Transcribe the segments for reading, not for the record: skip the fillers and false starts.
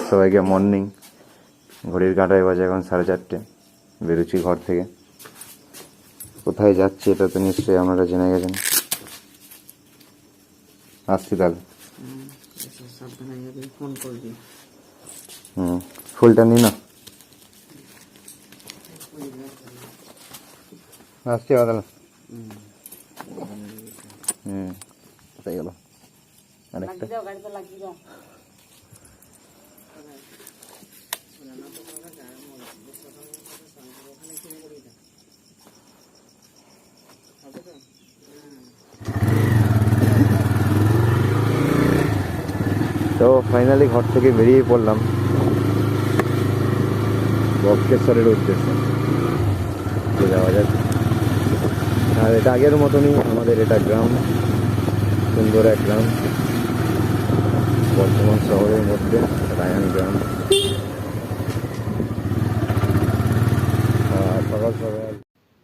সবাইকে মর্নিং। ঘড়ির কাঁটায় বাজে এখন 4:30। বেরোচ্ছি ঘর থেকে। কোথায় যাচ্ছি এটা তো নিশ্চয়ই আপনারা জেনে গেছেন। আসছি তাহলে। ফুলটা নি না, আসছি তাহলে। কোথায় গেল আরেকটা? তো ফাইনালি ঘর থেকে বেরিয়ে পড়লাম বক্রেশ্বরের উদ্দেশ্যে। যাওয়া যাক। আর এটা আগের মতনই আমাদের এটা গ্রাম, সুন্দর এক গ্রাম বর্ধমান শহরের মধ্যে, রায়ান গ্রাম। সকাল সকাল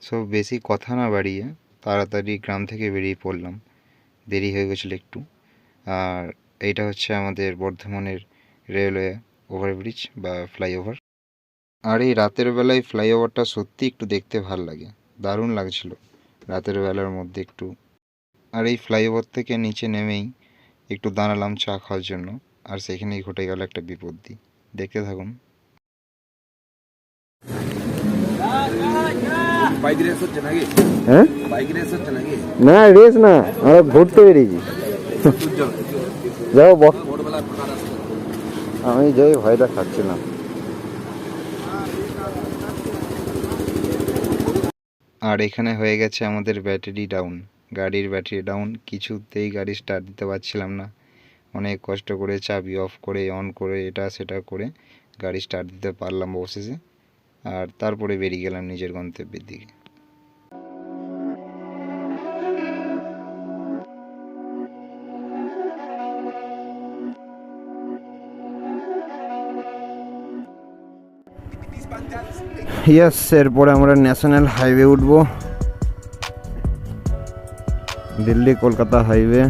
সব বেশি কথা না বাড়িয়ে তাড়াতাড়ি গ্রাম থেকে বেরিয়ে পড়লাম। দেরি হয়ে গেছিলো একটু। আর এইটা হচ্ছে আমাদের বর্ধমানের রেলওয়ে ওভারব্রিজ বা ফ্লাইওভার। আর এই রাতের বেলায় ফ্লাইওভারটা সত্যি একটু দেখতে ভাল লাগে, দারুণ লাগছিল রাতের বেলার মধ্যে একটু। আর এই ফ্লাইওভার থেকে নিচে নেমেই একটু দাঁড়ালাম চা খাওয়ার জন্য, আর সেখানেই ঘটে গেল একটা বিপত্তি। দেখতে থাকুন। হ্যাঁ, না রেস না, আমরা ঘুরতে বেরিয়েছি। যাও, আমি যাই, ভয়টা খাচ্ছিলাম। আর এখানে হয়ে গেছে আমাদের ব্যাটারি ডাউন, গাড়ির ব্যাটারি ডাউন। কিছুতেই গাড়ি স্টার্ট দিতে পারছিলাম না। অনেক কষ্ট করে চাবি অফ করে অন করে এটা সেটা করে গাড়ি স্টার্ট দিতে পারলাম অবশেষে। আর তারপরে বেরিয়ে গেলাম নিজের গন্তব্যের দিকে। ইয়েস, এরপরে আমরা ন্যাশনাল হাইওয়ে উঠবো, দিল্লি কলকাতা হাইওয়ে।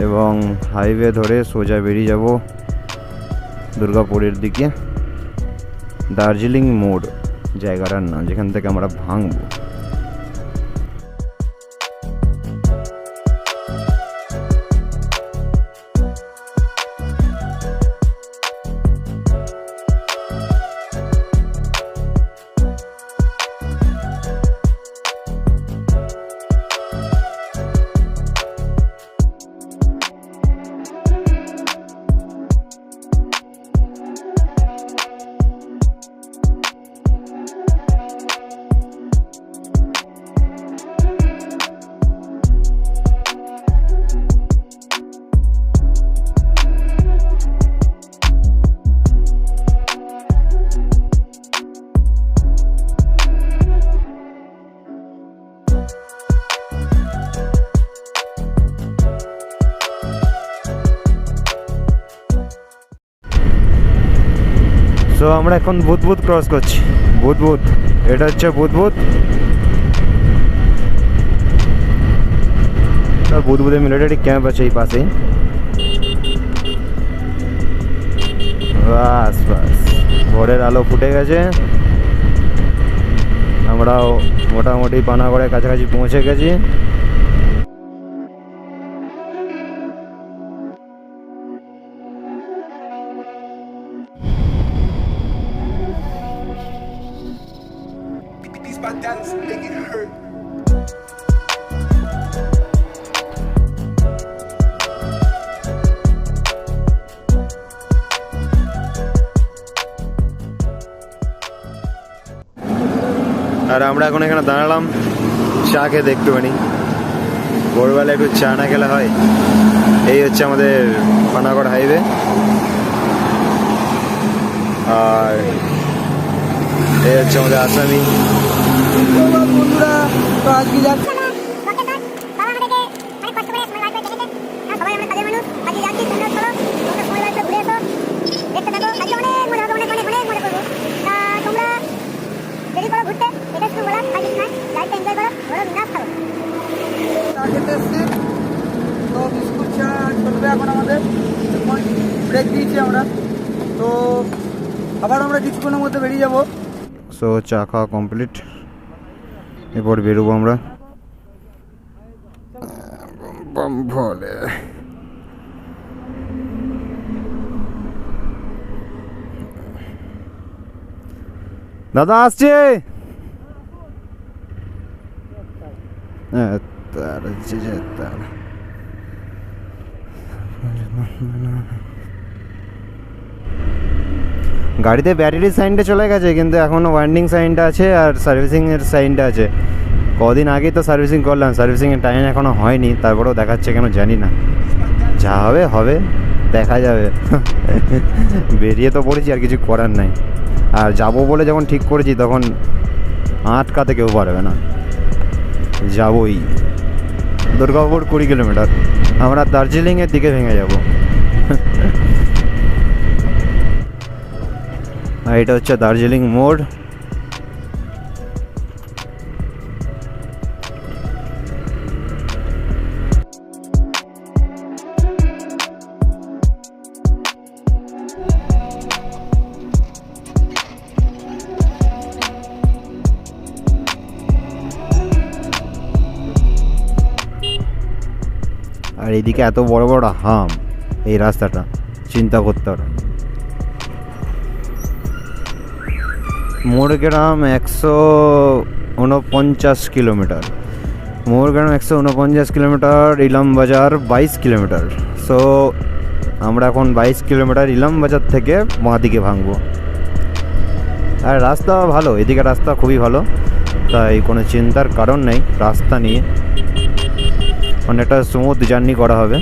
এবং হাইওয়ে ধরে সোজা বেরিয়ে যাব দুর্গাপুরের দিকে। দার্জিলিং মোড় জায়গাটার নাম, যেখান থেকে আমরা ভাঙবো। তো আমরা এখন বুধবুধ ক্রস করছি। বুধবুধ, এটা হচ্ছে বুধবুধ। বুধবুধে মিলিটারি ক্যাম্প আছে এই পাশেই। বাস বাস, ভোরের আলো ফুটে গেছে। আমরাও মোটামুটি পানাগড়ের কাছাকাছি পৌঁছে গেছি। আর আমরা এখন এখানে দাঁড়ালাম চা খেতে একটুখানি। ভোরবেলা একটু চা না খেলে হয়। এই হচ্ছে আমাদের পানাগড় হাইওয়ে। আর এই হচ্ছে আমাদের আসামি। বন্ধুরা তো আজকে যাচ্ছি তো বিস্কুট চা চলবে এখন আমাদের। ব্রেক দিয়েছি আমরা। তো আবার আমরা কিছুক্ষণের মধ্যে বেরিয়ে যাব। সো চা খাওয়া কমপ্লিট, এরপর বেরোবো আমরা ভলে। দাদা আসছে। গাড়িতে ব্যাটারির সাইনটা চলে গেছে, কিন্তু এখনও ওয়ার্নিং সাইনটা আছে আর সার্ভিসিংয়ের সাইনটা আছে। কদিন আগেই তো সার্ভিসিং করলাম, সার্ভিসিংয়ের টাইম এখনও হয়নি, তারপরেও দেখাচ্ছে কেন জানি না। যা হবে হবে, দেখা যাবে। বেরিয়ে তো পড়েছি, আর কিছু করার নাই। আর যাবো বলে যখন ঠিক করেছি তখন আটকাতে কেউ পারবে না, যাবই। দুর্গাপুর 20 কিলোমিটার, আমরা দার্জিলিংয়ের দিকে ভেঙে যাব। আর এটা হচ্ছে দার্জিলিং মোড়। আর এইদিকে এত বড় বড় হাম, এই রাস্তাটা চিন্তা করতে হবে। মোড়গ্রাম 149 কিলোমিটার, মোড়গ্রাম 149 কিলোমিটার, ইলাম বাজার 22 কিলোমিটার। সো আমরা এখন 22 কিলোমিটার ইলাম বাজার থেকে বাঁ দিকে ভাঙবো। আর রাস্তা ভালো, এদিকে রাস্তা খুবই ভালো, তাই কোনো চিন্তার কারণ নেই রাস্তা নিয়ে। অনেকটা স্মুথ জার্নি করা হবে।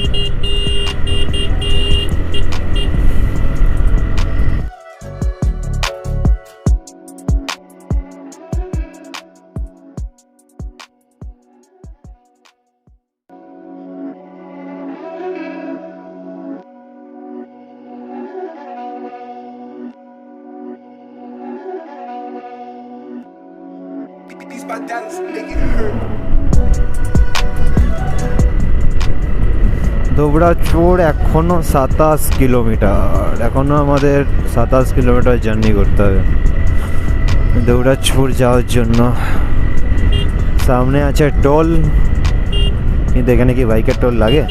দুবরাজপুর এখনো 27 কিলোমিটার, এখনো আমাদের 27 কিলোমিটার জার্নি করতে হবে দুবরাজপুর যাওয়ার জন্য। সামনে আছে টোল, কিন্তু এখানে কি বাইকের টোল লাগে?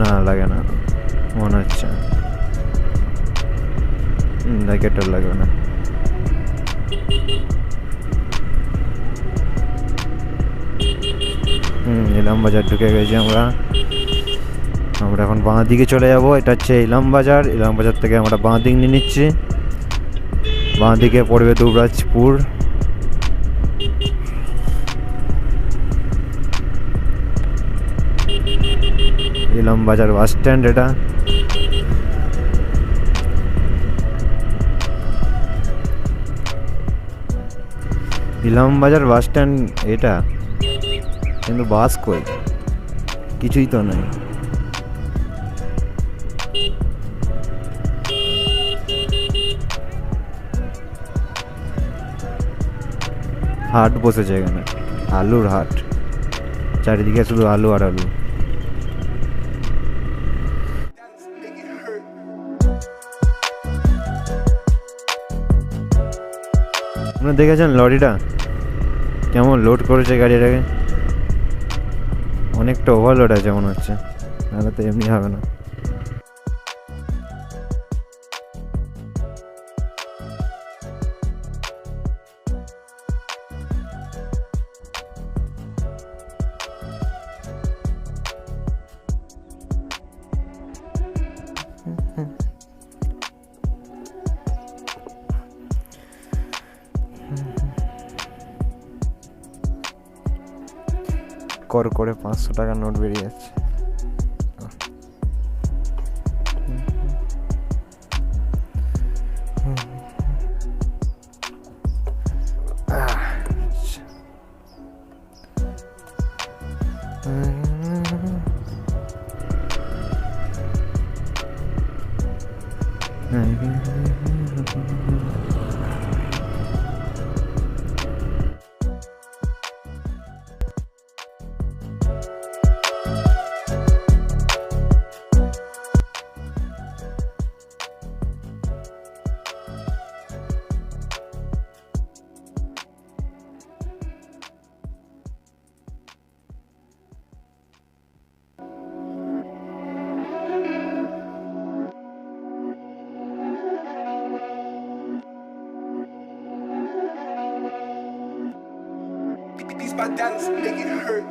না লাগে না মনে হচ্ছে, বাইকের টোল লাগবে না। ইলাম বাজার ঢুকে গেছি আমরা এখন বাঁ দিকে চলে যাব। এটা হচ্ছে ইলাম বাজার, ইলাম বাজার থেকে আমরা বাঁ দিক নিয়ে নিচ্ছি। বাঁ দিকে পড়বে দুবরাজপুর। ইলাম বাজার বাস স্ট্যান্ড এটা। ইলাম বাজার বাস স্ট্যান্ড এটা, কিন্তু বাস কই, কিছুই তো নাই। হাট বসেছে এখানে, আলুর হাট, চারিদিকে শুধু আলু আর আলু। আপনারা দেখেছেন লরিটা কেমন লোড করেছে গাড়িটাকে? অনেকটা ওভারলোড আছে মনে হচ্ছে, নাহলে তো এমনি হবে না। করে 500 টাকার নোট বেরিয়ে যাচ্ছে। my dance, make it hurt.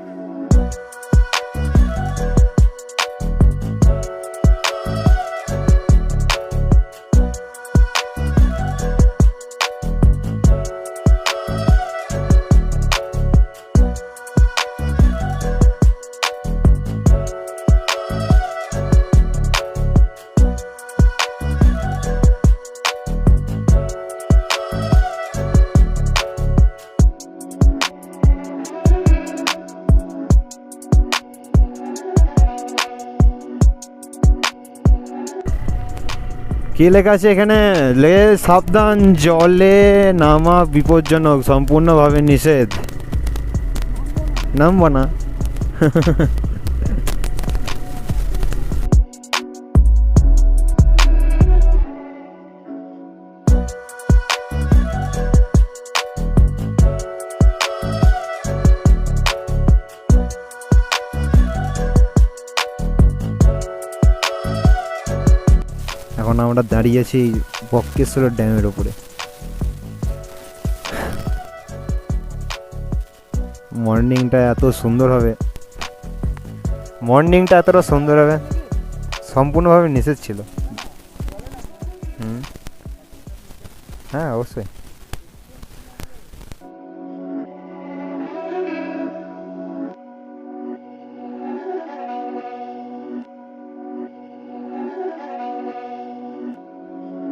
কি লেখা আছে এখানে? লে সাবধান, জলে নামা বিপজ্জনক, সম্পূর্ণভাবে নিষেধ। নামবো না। এখন আমরা দাঁড়িয়েছি বক্রেশ্বর ড্যামের ওপরে। মর্নিংটা এতটা সুন্দর হবে, সম্পূর্ণভাবে নিষেধ ছিল। হ্যাঁ অবশ্যই।